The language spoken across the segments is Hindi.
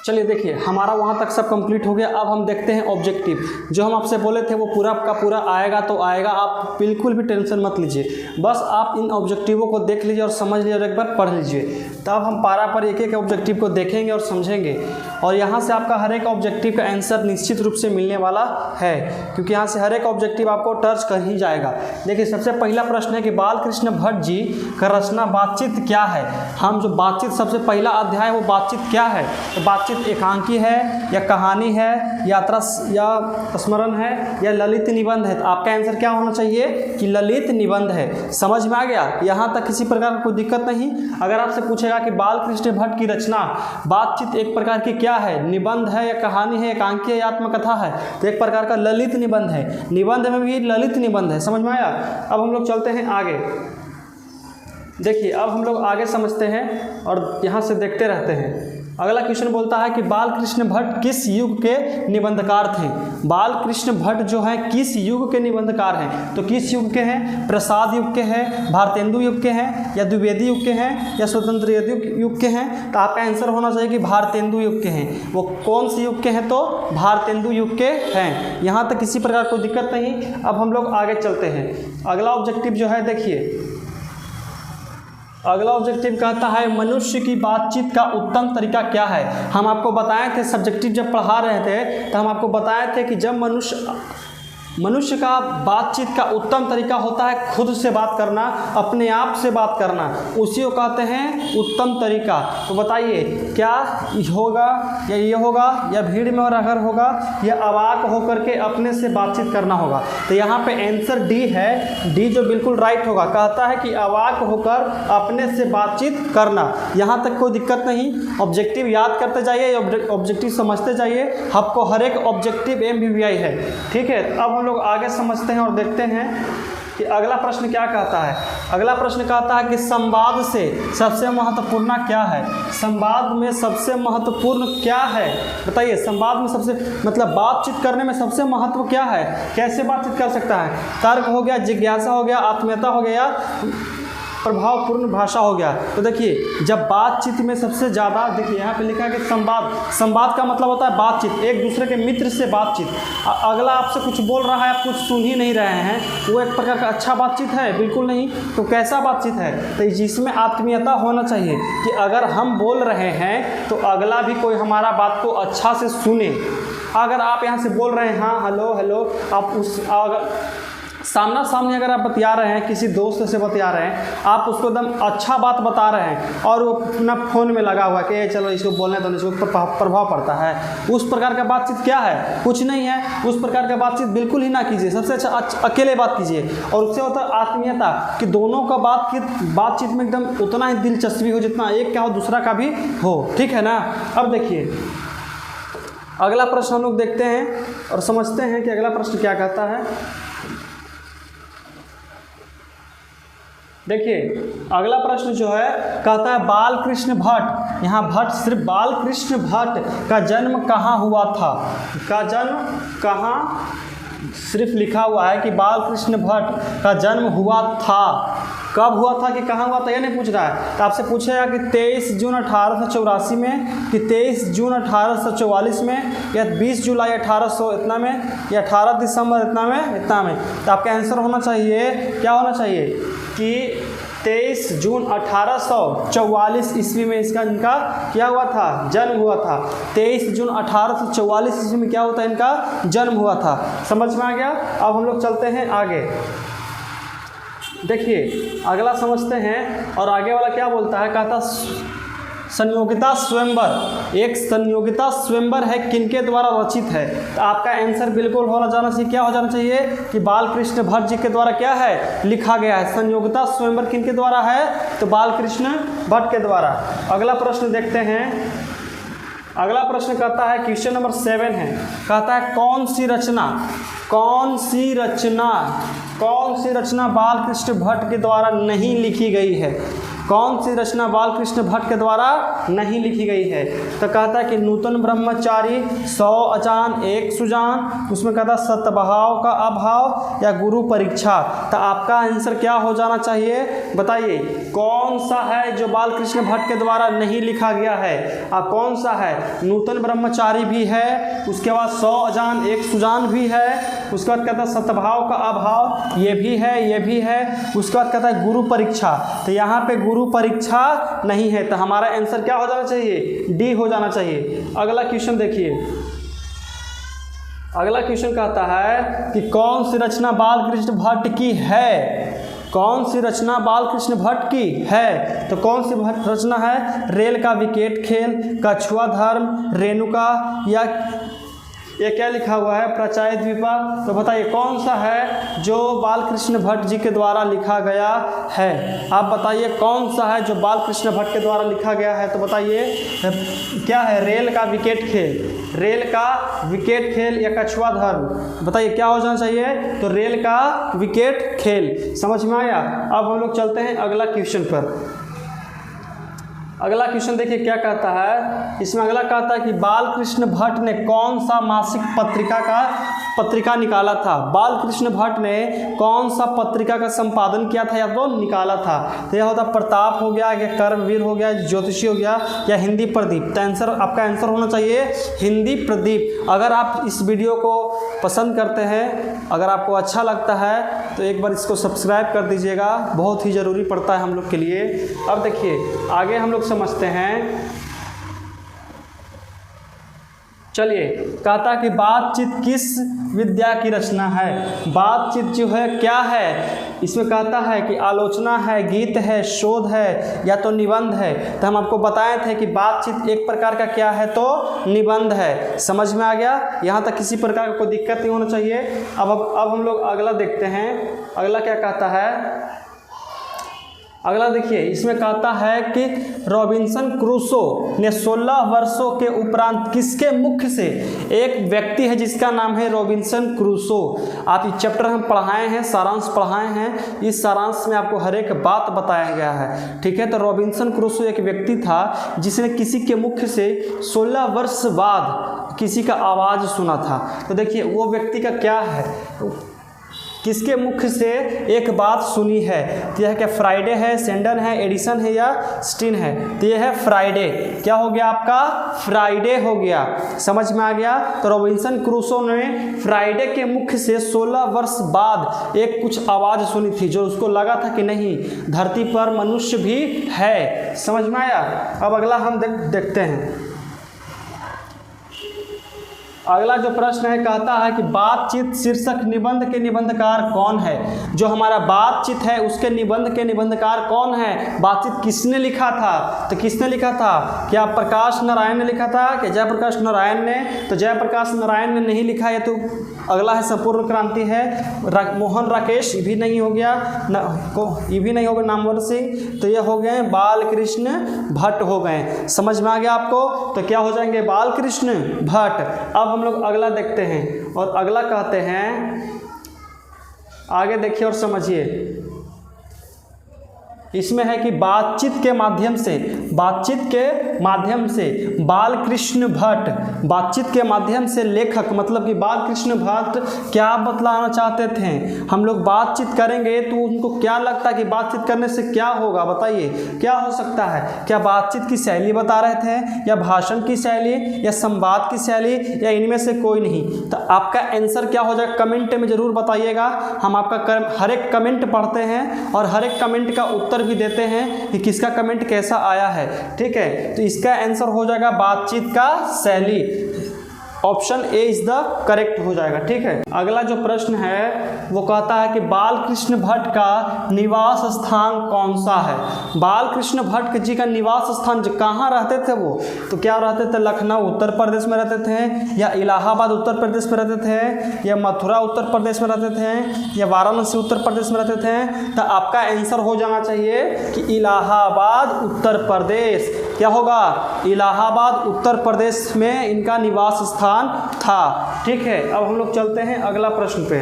चलिए देखिए, हमारा वहाँ तक सब कंप्लीट हो गया। अब हम देखते हैं ऑब्जेक्टिव। जो हम आपसे बोले थे वो पूरा का पूरा आएगा तो आएगा, आप बिल्कुल भी टेंशन मत लीजिए। बस आप इन ऑब्जेक्टिवों को देख लीजिए और समझ लीजिए और एक बार पढ़ लीजिए। तब हम पारा पर एक एक ऑब्जेक्टिव को देखेंगे और समझेंगे, और यहाँ से आपका हर एक ऑब्जेक्टिव का आंसर निश्चित रूप से मिलने वाला है, क्योंकि यहाँ से हर एक ऑब्जेक्टिव आपको टच कर ही जाएगा। देखिए, सबसे पहला प्रश्न है कि बालकृष्ण भट्ट जी का रचना बातचीत क्या है। हम जो बातचीत, सबसे पहला अध्याय वो बातचीत क्या है, तो बातचीत एकांकी है या कहानी है, यात्रा या स्मरण है या ललित निबंध है। तो आपका आंसर क्या होना चाहिए कि ललित निबंध है। समझ में आ गया? यहाँ तक किसी प्रकार का कोई दिक्कत नहीं। अगर आपसे पूछेगा कि बालकृष्ण भट्ट की रचना बातचीत एक प्रकार की क्या है, निबंध है या कहानी है, एकांकी है या आत्मकथा है, तो एक प्रकार का ललित निबंध है। निबंध में भी ललित निबंध है। समझ में आया? अब हम लोग चलते हैं आगे। देखिए, अब हम लोग आगे समझते हैं और यहाँ से देखते रहते हैं। अगला क्वेश्चन बोलता है कि बालकृष्ण भट्ट किस युग के निबंधकार थे। बालकृष्ण भट्ट जो है किस युग के निबंधकार हैं, तो किस युग के हैं? प्रसाद युग के हैं, भारतेंदु युग के हैं, या द्विवेदी युग के हैं, या स्वतंत्र युग के हैं। तो आपका आंसर होना चाहिए कि भारतेंदु युग के हैं। वो कौन से युग के हैं? तो भारतेंदु युग के हैं। यहाँ तक किसी प्रकार कोई दिक्कत नहीं। अब हम लोग आगे चलते हैं। अगला ऑब्जेक्टिव जो है, देखिए अगला ऑब्जेक्टिव कहता है मनुष्य की बातचीत का उत्तम तरीका क्या है। हम आपको बताए थे, सब्जेक्टिव जब पढ़ा रहे थे तो हम आपको बताए थे कि जब मनुष्य का बातचीत का उत्तम तरीका होता है खुद से बात करना, अपने आप से बात करना, उसी को कहते हैं उत्तम तरीका। तो बताइए, क्या होगा या ये होगा, या भीड़ में और अगर होगा, या अवाक होकर के अपने से बातचीत करना होगा। तो यहाँ पे आंसर डी है। डी जो बिल्कुल राइट होगा, कहता है कि अवाक होकर अपने से बातचीत करना। यहाँ तक कोई दिक्कत नहीं। ऑब्जेक्टिव याद करते जाइए, ऑब्जेक्टिव समझते जाइए। आपको हर एक ऑब्जेक्टिव MBBI है, ठीक है। अब हम लोग आगे समझते हैं और देखते हैं कि अगला प्रश्न क्या कहता है। अगला प्रश्न कहता है कि संवाद से सबसे महत्वपूर्ण क्या है। संवाद में सबसे महत्वपूर्ण क्या है, बताइए। संवाद में सबसे मतलब बातचीत करने में सबसे महत्व क्या है, कैसे बातचीत कर सकता है? तर्क हो गया, जिज्ञासा हो गया, आत्मीयता हो गया, प्रभावपूर्ण भाषा हो गया। तो देखिए, जब बातचीत में सबसे ज़्यादा, देखिए यहाँ पे लिखा है कि संवाद का मतलब होता है बातचीत, एक दूसरे के मित्र से बातचीत। अगला आपसे कुछ बोल रहा है, आप कुछ सुन ही नहीं रहे हैं, वो एक प्रकार का अच्छा बातचीत है? बिल्कुल नहीं। तो कैसा बातचीत है? तो जिसमें आत्मीयता होना चाहिए कि अगर हम बोल रहे हैं तो अगला भी कोई हमारा बात को अच्छा से सुने। अगर आप यहाँ से बोल रहे हैं हाँ हेलो हेलो, आप उस अगर सामना सामने अगर आप बतिया रहे हैं, किसी दोस्त से बतिया रहे हैं, आप उसको एकदम अच्छा बात बता रहे हैं और वो अपना फ़ोन में लगा हुआ कि चलो इसको बोलने तो इसको प्रभाव पड़ता है, उस प्रकार का बातचीत क्या है? कुछ नहीं है। उस प्रकार का बातचीत बिल्कुल ही ना कीजिए। सबसे अच्छा अकेले बात कीजिए। और उससे होता है आत्मीयता, कि दोनों का बातचीत में एकदम उतना ही दिलचस्पी हो जितना एक का हो दूसरा का भी हो, ठीक है ना। अब देखिए, अगला प्रश्न हम लोग देखते हैं और समझते हैं कि अगला प्रश्न क्या कहता है। देखिए, अगला प्रश्न जो है कहता है बालकृष्ण भट्ट, यहाँ भट्ट सिर्फ बालकृष्ण भट्ट का जन्म कहाँ हुआ था। का जन्म कहाँ सिर्फ लिखा हुआ है कि बालकृष्ण भट्ट का जन्म हुआ था। कब हुआ था कि कहाँ हुआ था ये नहीं पूछ रहा है। तो आपसे पूछेगा कि 23 जून 1884 में, कि 23 जून 1844 में, या 20 जुलाई 1800 इतना में, या 18 दिसंबर इतना में। तो आपका आंसर होना चाहिए, क्या होना चाहिए कि 23 जून 1844 ईस्वी में इनका क्या हुआ था? जन्म हुआ था। 23 जून 1844 ईस्वी में क्या होता है? इनका जन्म हुआ था। समझ में आ गया? अब हम लोग चलते हैं आगे। देखिए, अगला समझते हैं और आगे वाला क्या बोलता है। कहता संयोगिता स्वयंवर, एक संयोगिता स्वयंवर है किनके द्वारा रचित है। तो आपका आंसर बिल्कुल होना जाना चाहिए, क्या हो जाना चाहिए कि बालकृष्ण भट्ट जी के द्वारा क्या है? लिखा गया है। संयोगिता स्वयंवर किनके द्वारा है? तो बालकृष्ण भट्ट के द्वारा। अगला प्रश्न देखते हैं। अगला प्रश्न कहता है, क्वेश्चन नंबर 7 है, कहता है कौन सी रचना बालकृष्ण भट्ट के द्वारा नहीं लिखी गई है। कौन सी रचना बालकृष्ण भट्ट के द्वारा नहीं लिखी गई है? तो कहता है कि नूतन ब्रह्मचारी, 100 अचान 1 सुजान, उसमें कहता है सतभाव का अभाव या गुरु परीक्षा। तो आपका आंसर क्या हो जाना चाहिए बताइए, कौन सा है जो बालकृष्ण भट्ट के द्वारा नहीं लिखा गया है? कौन सा है? नूतन ब्रह्मचारी भी है, उसके बाद 100 अजान 1 सुजान भी है, उसके बाद कहता है सतभाव का अभाव, ये भी है, ये भी है, उसके बाद कहता है गुरु परीक्षा। तो यहाँ पे गुरु परीक्षा नहीं है, तो हमारा आंसर क्या हो जाना चाहिए? डी हो जाना चाहिए। अगला क्वेश्चन देखिए, अगला क्वेश्चन कहता है कि कौन सी रचना बालकृष्ण भट्ट की है? कौन सी रचना बालकृष्ण भट्ट की है? तो कौन सी रचना है? रेल का विकेट खेल, कछुआ धर्म, रेणुका, या ये क्या लिखा हुआ है? प्रचाय द्वीपा। तो बताइए कौन सा है जो बालकृष्ण भट्ट जी के द्वारा लिखा गया है? आप बताइए कौन सा है जो बालकृष्ण भट्ट के द्वारा लिखा गया है? तो बताइए क्या है? रेल का विकेट खेल, रेल का विकेट खेल या कछुआ धर्म? बताइए क्या हो जाना चाहिए? तो रेल का विकेट खेल। समझ में आया? अब हम लोग चलते हैं अगला क्वेश्चन पर। अगला क्वेश्चन देखिए क्या कहता है, इसमें अगला कहता है कि बालकृष्ण भट्ट ने कौन सा मासिक पत्रिका निकाला था? बालकृष्ण भट्ट ने कौन सा पत्रिका का संपादन किया था या तो निकाला था? तो यह होता प्रताप हो गया, या कर्मवीर हो गया, ज्योतिषी हो गया, या हिंदी प्रदीप। तो आंसर आपका आंसर होना चाहिए हिंदी प्रदीप। अगर आप इस वीडियो को पसंद करते हैं, अगर आपको अच्छा लगता है तो एक बार इसको सब्सक्राइब कर दीजिएगा, बहुत ही ज़रूरी पड़ता है हम लोग के लिए। अब देखिए आगे हम लोग समझते हैं। चलिए, कहता कि बातचीत किस विद्या की रचना है? बातचीत जो है क्या है? इसमें कहता है कि आलोचना है, गीत है, शोध है, या तो निबंध है। तो हम आपको बताए थे कि बातचीत एक प्रकार का क्या है? तो निबंध है। समझ में आ गया? यहाँ तक किसी प्रकार का कोई दिक्कत नहीं होना चाहिए। अब हम लोग अगला देखते हैं। अगला क्या कहता है? अगला देखिए, इसमें कहता है कि रॉबिन्सन क्रूसो ने 16 वर्षों के उपरांत किसके मुख से, एक व्यक्ति है जिसका नाम है रॉबिन्सन क्रूसो। आप इस चैप्टर हम पढ़ाए हैं, सारांश पढ़ाए हैं, इस सारांश में आपको हर एक बात बताया गया है। ठीक है, तो रॉबिन्सन क्रूसो एक व्यक्ति था जिसने किसी के मुख से 16 वर्ष बाद किसी का आवाज़ सुना था। तो देखिए वो व्यक्ति का क्या है, किसके मुख से एक बात सुनी है? तो यह क्या फ्राइडे है, सेंडन है, एडिसन है, या स्टीन है? तो यह है फ्राइडे। क्या हो गया आपका? फ्राइडे हो गया। समझ में आ गया? तो रॉबिन्सन क्रूसो ने फ्राइडे के मुख से 16 वर्ष बाद एक कुछ आवाज़ सुनी थी जो उसको लगा था कि नहीं, धरती पर मनुष्य भी है। समझ में आया? अब अगला हम देखते हैं। अगला जो प्रश्न है कहता है कि बातचीत शीर्षक निबंध के निबंधकार कौन है? जो हमारा बातचीत है उसके निबंध के निबंधकार कौन है? बातचीत किसने लिखा था? तो किसने लिखा था? क्या प्रकाश नारायण ने लिखा था? क्या जयप्रकाश नारायण ने? तो जयप्रकाश नारायण ने नहीं लिखा है। तो अगला है संपूर्ण क्रांति है, मोहन राकेश भी नहीं हो गया, ये भी नहीं हो गया, नामवर सिंह। तो ये हो गए बालकृष्ण भट्ट हो गए। समझ में आ गया आपको? तो क्या हो जाएंगे? बालकृष्ण भट्ट। अब हम लोग अगला देखते हैं, और अगला कहते हैं, आगे देखिए और समझिए। इसमें है कि बातचीत के माध्यम से बालकृष्ण भट्ट, बातचीत के माध्यम से लेखक, मतलब कि बालकृष्ण भट्ट क्या बतलाना चाहते थे? हम लोग बातचीत करेंगे तो उनको क्या लगता है कि बातचीत करने से क्या होगा? बताइए क्या हो सकता है? क्या बातचीत की शैली बता रहे थे, या भाषण की शैली, या संवाद की शैली, या इनमें से कोई नहीं? तो आपका आंसर क्या हो जाएगा? कमेंट में ज़रूर बताइएगा। हम आपका हर एक कमेंट पढ़ते हैं और हर एक कमेंट का उत्तर भी देते हैं कि किसका कमेंट कैसा आया है। ठीक है, तो इसका आंसर हो जाएगा बातचीत का शैली। Option A is the correct हो जाएगा। ठीक है, अगला जो प्रश्न है वो कहता है कि बालकृष्ण भट्ट का निवास स्थान कौन सा है? बालकृष्ण भट्ट जी का निवास स्थान कहाँ रहते थे वो? तो क्या रहते थे? लखनऊ उत्तर प्रदेश में रहते थे, या इलाहाबाद उत्तर प्रदेश में रहते थे, या मथुरा उत्तर प्रदेश में रहते थे, या वाराणसी उत्तर प्रदेश में रहते थे? तो आपका आंसर हो जाना चाहिए कि इलाहाबाद उत्तर प्रदेश। क्या होगा? इलाहाबाद उत्तर प्रदेश में इनका निवास स्थान था। ठीक है, अब हम लोग चलते हैं अगला प्रश्न पे।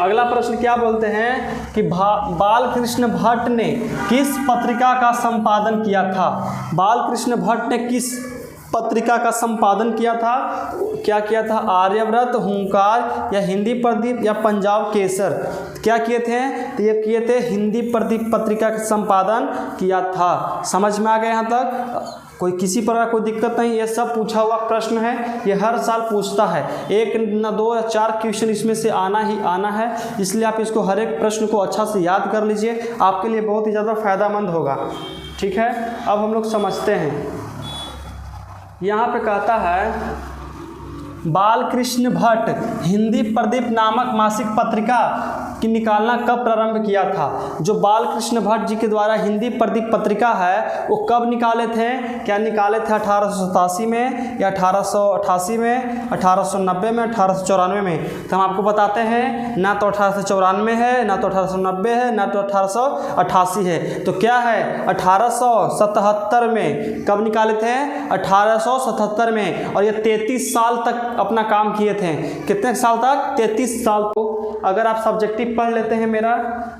अगला प्रश्न क्या बोलते हैं कि बालकृष्ण भट्ट ने किस पत्रिका का संपादन किया था? बालकृष्ण भट्ट ने किस पत्रिका का संपादन किया था? क्या किया था? आर्यव्रत, हुंकार या हिंदी प्रदीप या पंजाब केसर? क्या किए थे? तो ये किए थे हिंदी प्रदीप पत्रिका का संपादन किया था। समझ में आ गया यहाँ तक? कोई किसी प्रकार कोई दिक्कत नहीं, ये सब पूछा हुआ प्रश्न है, ये हर साल पूछता है। 1 न 2 या 4 क्वेश्चन इसमें से आना ही आना है, इसलिए आप इसको हर एक प्रश्न को अच्छा से याद कर लीजिए, आपके लिए बहुत ही ज़्यादा फायदेमंद होगा। ठीक है, अब हम लोग समझते हैं। यहाँ पे कहता है बालकृष्ण भट्ट हिंदी प्रदीप नामक मासिक पत्रिका की निकालना कब प्रारंभ किया था? जो बालकृष्ण भट्ट जी के द्वारा हिंदी प्रदीप पत्रिका है वो कब निकाले थे? क्या निकाले थे? 1887 में या 1888 में, 1890 में, 1894 में? तो हम आपको बताते हैं ना तो 1894 है, ना तो 1890 है, ना तो 1888 है। तो क्या है? 1877 में। कब निकाले थे? 1877 में। और ये 33 साल तक अपना काम किए थे। कितने साल तक? 33 साल। को अगर आप सब्जेक्टिव पढ़ लेते हैं मेरा,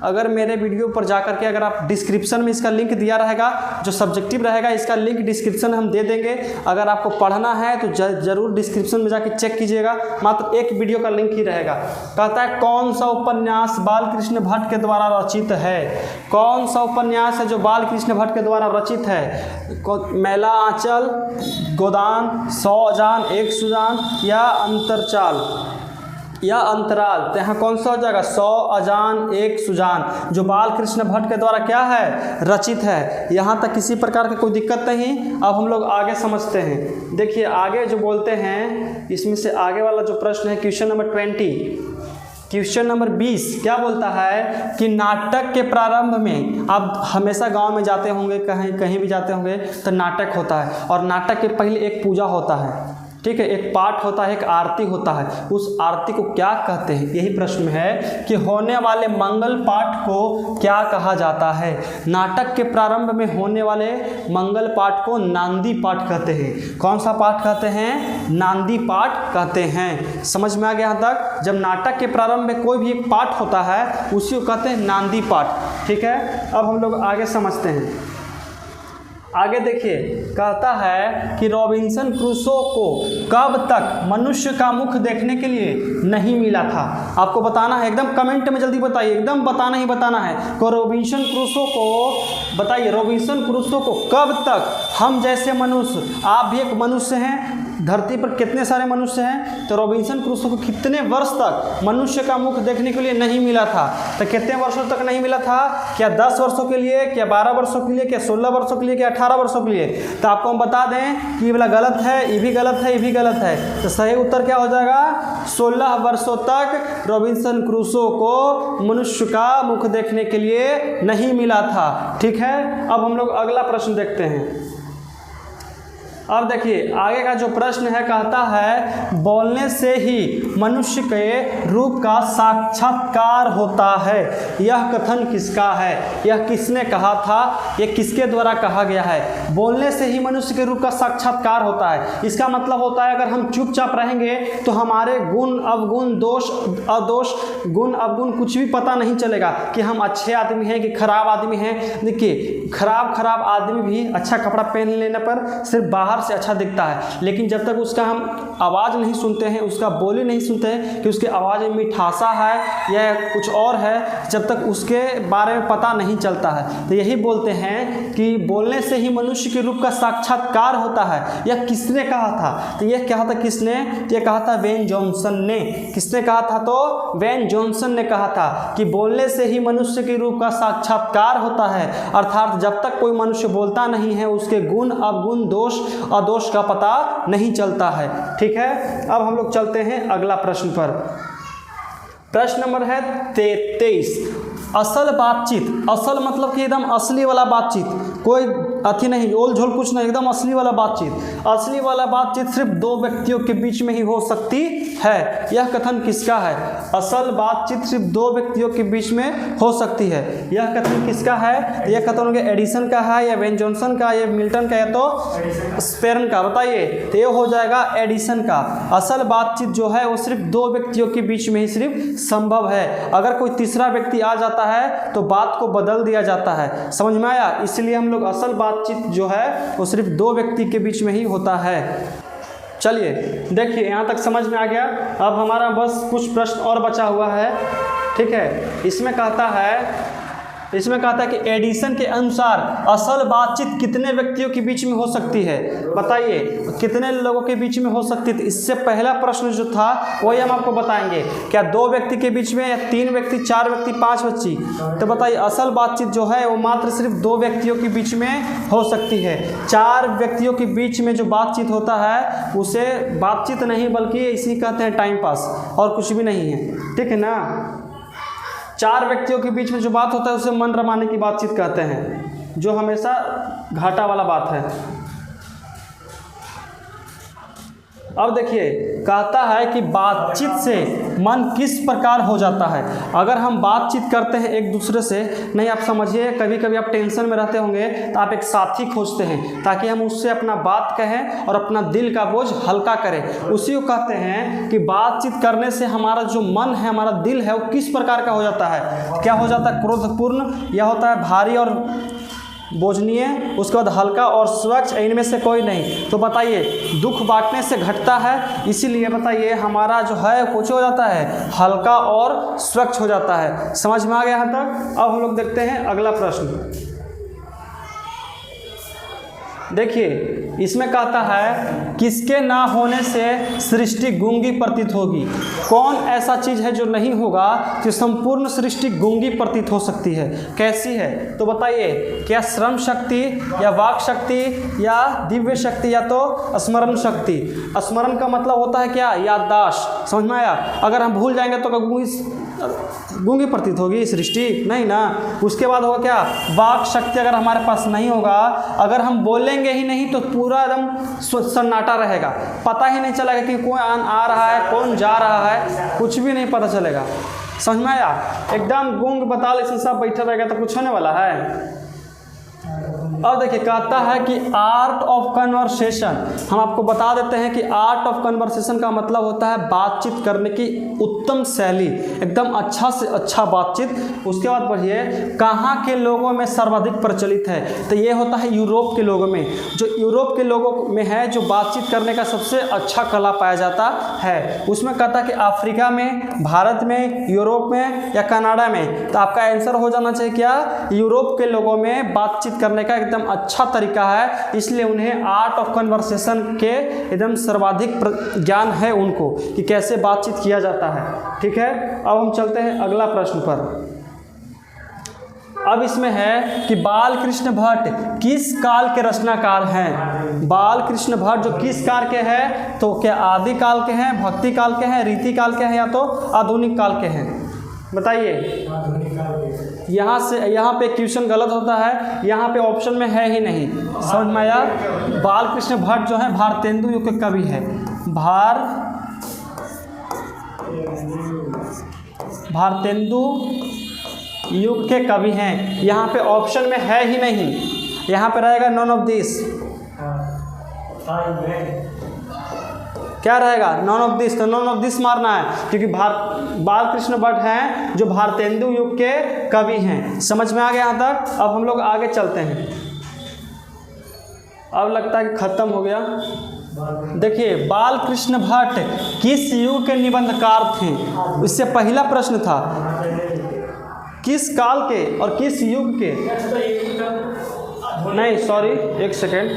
अगर मेरे वीडियो पर जाकर के अगर आप डिस्क्रिप्शन में इसका लिंक दिया रहेगा, जो सब्जेक्टिव रहेगा इसका लिंक डिस्क्रिप्शन हम दे देंगे। अगर आपको पढ़ना है तो जरूर डिस्क्रिप्शन में जाकर चेक कीजिएगा, मात्र एक वीडियो का लिंक ही रहेगा। कहता है कौन सा उपन्यास बालकृष्ण भट्ट के द्वारा रचित है? कौन सा उपन्यास है जो बालकृष्ण भट्ट के द्वारा रचित है? मैला आंचल, गोदान, 100 अजान 1 सुजान या अंतरचाल या अंतराल? तो यहाँ कौन सा हो जाएगा? 100 अजान 1 सुजान, जो बालकृष्ण भट्ट के द्वारा क्या है? रचित है। यहाँ तक किसी प्रकार की कोई दिक्कत नहीं। अब हम लोग आगे समझते हैं। देखिए आगे जो बोलते हैं, इसमें से आगे वाला जो प्रश्न है क्वेश्चन नंबर 20, क्वेश्चन नंबर 20 क्या बोलता है कि नाटक के प्रारंभ में, आप हमेशा गांव में जाते होंगे, कहीं भी जाते होंगे तो नाटक होता है, और नाटक के पहले एक पूजा होता है। ठीक है, एक पाठ होता है, एक आरती होता है। उस आरती को क्या कहते हैं? यही प्रश्न है कि होने वाले मंगल पाठ को क्या कहा जाता है? नाटक के प्रारंभ में होने वाले मंगल पाठ को नांदी पाठ कहते हैं। कौन सा पाठ कहते हैं? नांदी पाठ कहते हैं। समझ में आ गया यहाँ तक? जब नाटक के प्रारंभ में कोई भी एक पाठ होता है उसी को कहते हैं नांदी पाठ। ठीक है, अब हम लोग आगे समझते हैं। आगे देखिए, कहता है कि रॉबिन्सन क्रूसो को कब तक मनुष्य का मुख देखने के लिए नहीं मिला था? आपको बताना है, एकदम कमेंट में जल्दी बताइए, एकदम बताना ही बताना है। को रॉबिन्सन क्रूसो को बताइए, रॉबिन्सन क्रूसो को कब तक हम जैसे मनुष्य, आप भी एक मनुष्य हैं, धरती पर कितने सारे मनुष्य हैं, तो रॉबिन्सन क्रूसो को कितने वर्ष तक मनुष्य का मुख देखने के लिए नहीं मिला था? तो कितने वर्षों तक नहीं मिला था? क्या 10 वर्षों के लिए, क्या 12 वर्षों के लिए, क्या 16 वर्षों के लिए, क्या 18 वर्षों के लिए? तो आपको हम बता दें कि ये वाला गलत है, ये भी गलत है, ये भी गलत है। तो सही उत्तर क्या हो जाएगा? 16 वर्षों तक रॉबिन्सन क्रूसो को मनुष्य का मुख देखने के लिए नहीं मिला था। ठीक है, अब हम लोग अगला प्रश्न देखते हैं। अब देखिए आगे का जो प्रश्न है, कहता है बोलने से ही मनुष्य के रूप का साक्षात्कार होता है, यह कथन किसका है? यह किसने कहा था? यह किसके द्वारा कहा गया है? बोलने से ही मनुष्य के रूप का साक्षात्कार होता है, इसका मतलब होता है अगर हम चुपचाप रहेंगे तो हमारे गुण अवगुण, दोष अदोष, गुण अवगुण कुछ भी पता नहीं चलेगा कि हम अच्छे आदमी हैं कि खराब आदमी हैं। देखिए खराब आदमी भी अच्छा कपड़ा पहन लेने पर सिर्फ बाहर से अच्छा दिखता है, लेकिन जब तक उसका हम आवाज़ नहीं सुनते हैं, उसका बोली नहीं सुनते हैं कि उसके आवाज़ में मिठासा है या कुछ और है, जब तक उसके बारे में पता नहीं चलता है। तो यही बोलते हैं कि बोलने से ही मनुष्य के रूप का साक्षात्कार होता है। यह किसने कहा था? तो यह कहा था किसने? यह कहा था वेन जॉनसन ने। किसने कहा था? तो वेन जॉनसन ने कहा था कि बोलने से ही मनुष्य के रूप का साक्षात्कार होता है, अर्थात जब तक कोई मनुष्य बोलता नहीं है उसके गुण अवगुण, दोष अदोष का पता नहीं चलता है। ठीक है, अब हम लोग चलते हैं अगला प्रश्न पर। प्रश्न नंबर है 23। असल बातचीत, असल मतलब कि एकदम असली वाला बातचीत, कोई अथी नहीं, ओल झोल कुछ नहीं, एकदम असली वाला बातचीत। असली वाला बातचीत सिर्फ दो व्यक्तियों के बीच में ही हो सकती है। यह कथन किसका है? असल बातचीत सिर्फ दो व्यक्तियों के बीच में हो सकती है। यह कथन किसका है? यह कथन उनके एडिसन का है या बेन जॉनसन का या मिल्टन का या तो स्पेरन का? बताइए। तो ये हो जाएगा एडिसन का। असल बातचीत जो है वो सिर्फ दो व्यक्तियों के बीच में ही सिर्फ संभव है। अगर कोई तीसरा व्यक्ति आ जाता है तो बात को बदल दिया जाता है। समझ में आया? इसलिए हम लोग असल बातचीत जो है वो सिर्फ दो व्यक्ति के बीच में ही होता है। चलिए देखिए, यहाँ तक समझ में आ गया। अब हमारा बस कुछ प्रश्न और बचा हुआ है, ठीक है। इसमें कहता है कि एडिसन के अनुसार असल बातचीत कितने व्यक्तियों के बीच में हो सकती है? बताइए कितने लोगों के बीच में हो सकती है? इससे पहला प्रश्न जो था वही हम आपको बताएंगे। क्या दो व्यक्ति के बीच में या तीन व्यक्ति, चार व्यक्ति, पांच व्यक्ति? तो बताइए असल बातचीत जो है वो मात्र सिर्फ दो व्यक्तियों के बीच में हो सकती है। चार व्यक्तियों के बीच में जो बातचीत होता है उसे बातचीत नहीं बल्कि इसी कहते हैं टाइम पास, और कुछ भी नहीं है, ठीक है ना। चार व्यक्तियों के बीच में जो बात होता है उसे मन रमाने की बातचीत कहते हैं, जो हमेशा घाटा वाला बात है। अब देखिए, कहता है कि बातचीत से मन किस प्रकार हो जाता है। अगर हम बातचीत करते हैं एक दूसरे से, नहीं आप समझिए, कभी कभी आप टेंशन में रहते होंगे तो आप एक साथी खोजते हैं ताकि हम उससे अपना बात कहें और अपना दिल का बोझ हल्का करें। उसी को कहते हैं कि बातचीत करने से हमारा जो मन है, हमारा दिल है, वो किस प्रकार का हो जाता है। क्या हो जाता है? क्रोधपूर्ण, या होता है भारी और बोझनीय, उसके बाद हल्का और स्वच्छ, इनमें से कोई नहीं। तो बताइए, दुख बांटने से घटता है, इसीलिए बताइए हमारा जो है कुछ हो जाता है, हल्का और स्वच्छ हो जाता है। समझ में आ गया यहाँ तक? अब हम लोग देखते हैं अगला प्रश्न। देखिए, इसमें कहता है किसके ना होने से सृष्टि गूंगी प्रतीत होगी। कौन ऐसा चीज़ है जो नहीं होगा कि संपूर्ण सृष्टि गूंगी प्रतीत हो सकती है? कैसी है? तो बताइए, क्या श्रम शक्ति या वाक शक्ति या दिव्य शक्ति या तो स्मरण शक्ति? स्मरण का मतलब होता है क्या? याददाश्त। समझ में आया? अगर हम भूल जाएंगे तो गूंगी प्रतीत होगी सृष्टि? नहीं ना। उसके बाद होगा क्या? वाक शक्ति अगर हमारे पास नहीं होगा, अगर हम बोलेंगे ही नहीं तो पूरा एकदम सन्नाटा रहेगा, पता ही नहीं चलेगा कि कौन आ रहा है, कौन जा रहा है, कुछ भी नहीं पता चलेगा। समझ में आया? एकदम गूंग बताल ऐसे सब बैठा रहेगा तो कुछ होने वाला है? अब देखिए, कहता है कि आर्ट ऑफ कन्वर्सेशन। हम आपको बता देते हैं कि आर्ट ऑफ कन्वर्सेशन का मतलब होता है बातचीत करने की उत्तम शैली, एकदम अच्छा से अच्छा बातचीत। उसके बाद पढ़िए, कहाँ के लोगों में सर्वाधिक प्रचलित है? तो ये होता है यूरोप के लोगों में। जो यूरोप के लोगों में है, जो बातचीत करने का सबसे अच्छा कला पाया जाता है, उसमें कहता है कि अफ्रीका में, भारत में, यूरोप में या कनाडा में। तो आपका आंसर हो जाना चाहिए क्या? यूरोप के लोगों में बातचीत करने का एकदम अच्छा तरीका है, इसलिए उन्हें आर्ट ऑफ कन्वर्सेशन के एकदम सर्वाधिक ज्ञान है उनको कि कैसे बातचीत किया जाता है। ठीक है, अब हम चलते हैं अगला प्रश्न पर। अब इसमें है कि बालकृष्ण भट्ट किस काल के रचनाकार हैं? बालकृष्ण भट्ट जो किस काल के हैं? तो क्या आदि काल के हैं, भक्ति काल के हैं, रीति काल के हैं या तो आधुनिक काल के हैं? बताइए। यहाँ पे क्वेश्चन गलत होता है, यहाँ पे ऑप्शन में है ही नहीं। समझ में आया? बालकृष्ण भट्ट जो है भारतेंदु युग के कवि है। भारतेंदु युग के कवि हैं। यहाँ पे ऑप्शन में है ही नहीं, यहाँ पे रहेगा नॉन ऑफ दिस। क्या रहेगा? None of this. तो नॉन ऑफ दिस मारना है, क्योंकि बालकृष्ण भट्ट हैं जो भारतेंदु युग के कवि हैं। समझ में आ गया यहाँ तक? अब हम लोग आगे चलते हैं। अब लगता है कि खत्म हो गया। देखिए, बालकृष्ण भट्ट किस युग के निबंधकार थे? इससे पहला प्रश्न था किस काल के और किस युग के। नहीं सॉरी, एक सेकेंड,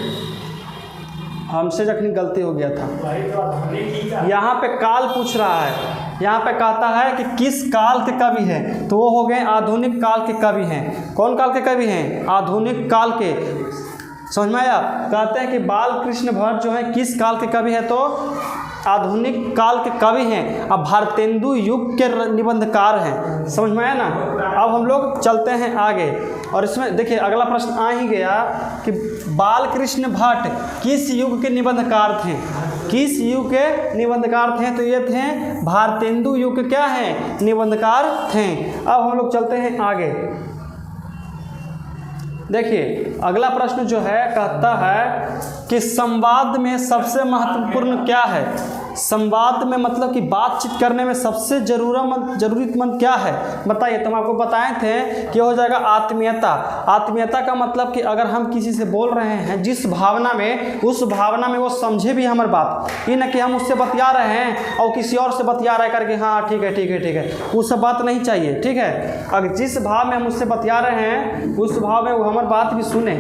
हमसे जखनी गलती हो गया था। यहाँ पे काल पूछ रहा है, यहाँ पे कहता है कि किस काल के कवि हैं, तो वो हो गए आधुनिक काल के कवि हैं। कौन काल के कवि हैं? आधुनिक काल के। समझ में आया? कहते हैं कि बालकृष्ण भट्ट जो है किस काल के कवि है, तो आधुनिक काल के कवि हैं। अब भारतेंदु युग के निबंधकार हैं। समझ में आया ना? अब हम लोग चलते हैं आगे, और इसमें देखिए अगला प्रश्न आ ही गया कि बालकृष्ण भट्ट किस युग के निबंधकार थे? किस युग के निबंधकार थे? तो ये थे भारतेंदु युग के क्या हैं? निबंधकार थे। अब हम लोग चलते हैं आगे। देखिए अगला प्रश्न जो है कहता है कि संवाद में सबसे महत्वपूर्ण क्या है? संवाद में मतलब कि बातचीत करने में सबसे जरूरतमंद क्या है? बताइए। तो हम आपको बताए थे कि हो जाएगा आत्मीयता। आत्मीयता का मतलब कि अगर हम किसी से बोल रहे हैं जिस भावना में, उस भावना में वो समझे भी हमारी बात, ये न कि हम उससे बतिया रहे हैं और किसी और से बतिया रहे करके हाँ ठीक है ठीक है ठीक है, वो सब बात नहीं चाहिए। ठीक है, अगर जिस भाव में हम उससे बतिया रहे हैं उस भाव में वो हमारी बात भी सुने।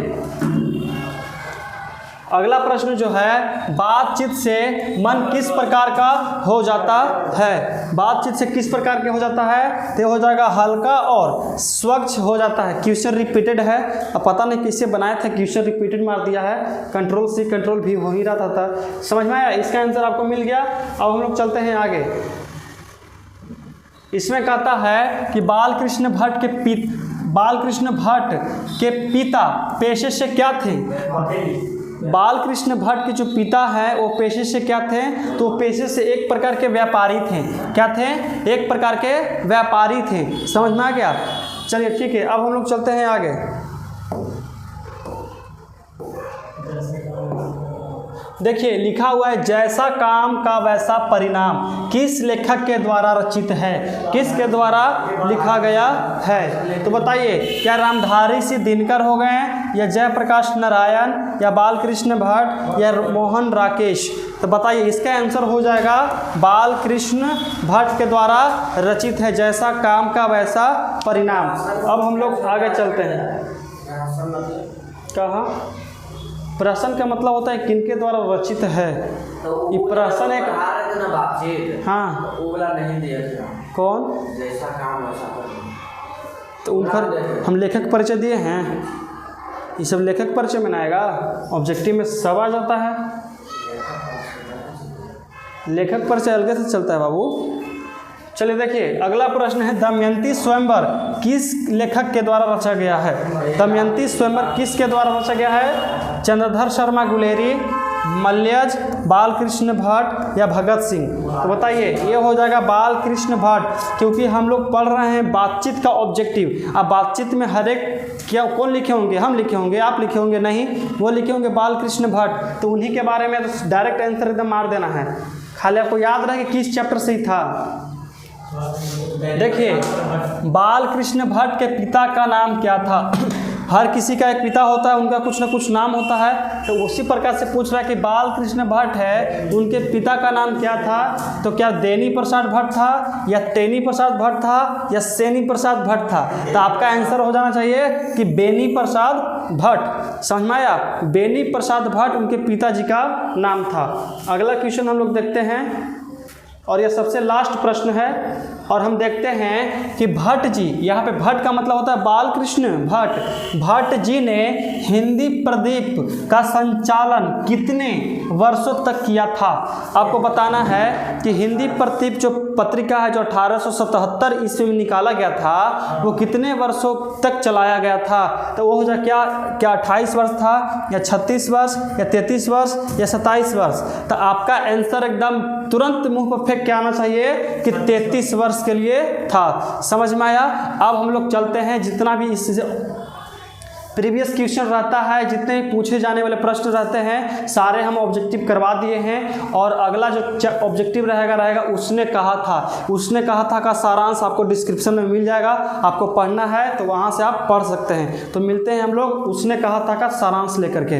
अगला प्रश्न जो है, बातचीत से मन किस प्रकार का हो जाता है? बातचीत से किस प्रकार के हो जाता है? तो हो जाएगा हल्का और स्वच्छ हो जाता है। क्वेश्चन रिपीटेड है, अब पता नहीं किससे बनाया था, क्वेश्चन रिपीटेड मार दिया है, Ctrl+C Ctrl+V हो ही रहा था। समझ में आया? इसका आंसर आपको मिल गया। अब हम लोग चलते हैं आगे। इसमें कहता है कि बालकृष्ण भट्ट के पिता पेशे से क्या थे? बालकृष्ण भट्ट के जो पिता हैं वो पेशे से क्या थे? तो पेशे से एक प्रकार के व्यापारी थे। क्या थे? एक प्रकार के व्यापारी थे। समझ में आ गया? चलिए ठीक है, अब हम लोग चलते हैं आगे। देखिए लिखा हुआ है जैसा काम का वैसा परिणाम किस लेखक के द्वारा रचित है? किसके द्वारा लिखा गया है? तो बताइए, क्या रामधारी सिंह दिनकर हो गए, या जयप्रकाश नारायण, या बालकृष्ण भट्ट, या मोहन राकेश? तो बताइए, इसका आंसर हो जाएगा बालकृष्ण भट्ट के द्वारा रचित है, जैसा काम का वैसा परिणाम। अब हम लोग आगे चलते हैं। कहाँ? प्रश्न का मतलब होता है किनके द्वारा रचित है। ये प्रश्न एक हाँ नहीं दिया कौन? जैसा काम वैसा परिणाम। तो उनका हम लेखक परिचय दिए हैं, ये सब लेखक परिचय में आएगा, ऑब्जेक्टिव में सब आ जाता है। लेखक परिचय अलग से चलता है बाबू। चलिए देखिए अगला प्रश्न है, दमयंती स्वयंवर किस लेखक के द्वारा रचा गया है? दमयंती स्वयंवर किसके द्वारा रचा गया है? चंद्रधर शर्मा गुलेरी, मल्यज, बालकृष्ण भट्ट, या भगत सिंह? तो बताइए, ये हो जाएगा बालकृष्ण भट्ट, क्योंकि हम लोग पढ़ रहे हैं बातचीत का ऑब्जेक्टिव। अब बातचीत में हर एक क्या कौन लिखे होंगे? हम लिखे होंगे, आप लिखे होंगे? नहीं, वो लिखे होंगे बालकृष्ण भट्ट। तो उन्हीं के बारे में डायरेक्ट आंसर एकदम मार देना है। खाली आपको याद रहे कि किस चैप्टर से ही था। देखिए बालकृष्ण भट्ट के पिता का नाम क्या था? हर किसी का एक पिता होता है, उनका कुछ ना कुछ नाम होता है। तो उसी प्रकार से पूछ रहा है कि बालकृष्ण भट्ट है, उनके पिता का नाम क्या था? तो क्या देनी प्रसाद भट्ट था, या तेनी प्रसाद भट्ट था, या सेनी प्रसाद भट्ट था? तो आपका आंसर हो जाना चाहिए कि बेनी प्रसाद भट्ट। समझ में आया? बेनी प्रसाद भट्ट उनके पिताजी का नाम था। अगला क्वेश्चन हम लोग देखते हैं, और यह सबसे लास्ट प्रश्न है, और हम देखते हैं कि भट्ट जी, यहाँ पे भट्ट का मतलब होता है बालकृष्ण भट्ट। भट्ट जी ने हिंदी प्रदीप का संचालन कितने वर्षों तक किया था? आपको बताना है कि हिंदी प्रदीप जो पत्रिका है, जो 1877 ईस्वी में निकाला गया था, वो कितने वर्षों तक चलाया गया था? तो वो हो जाए क्या 28 वर्ष था, या 36 वर्ष, या 33 वर्ष, या 27 वर्ष? तो आपका आंसर एकदम तुरंत मुंह पर फेंक के आना चाहिए कि 33 वर्ष के लिए था। समझ में आया? अब हम लोग चलते हैं, जितना भी इससे प्रीवियस क्वेश्चन रहता है, जितने भी पूछे जाने वाले प्रश्न रहते हैं, सारे हम ऑब्जेक्टिव करवा दिए हैं। और अगला जो ऑब्जेक्टिव रहेगा उसने कहा था का सारांश आपको डिस्क्रिप्शन में मिल जाएगा। आपको पढ़ना है तो वहाँ से आप पढ़ सकते हैं। तो मिलते हैं हम लोग उसने कहा था का सारांश लेकर के।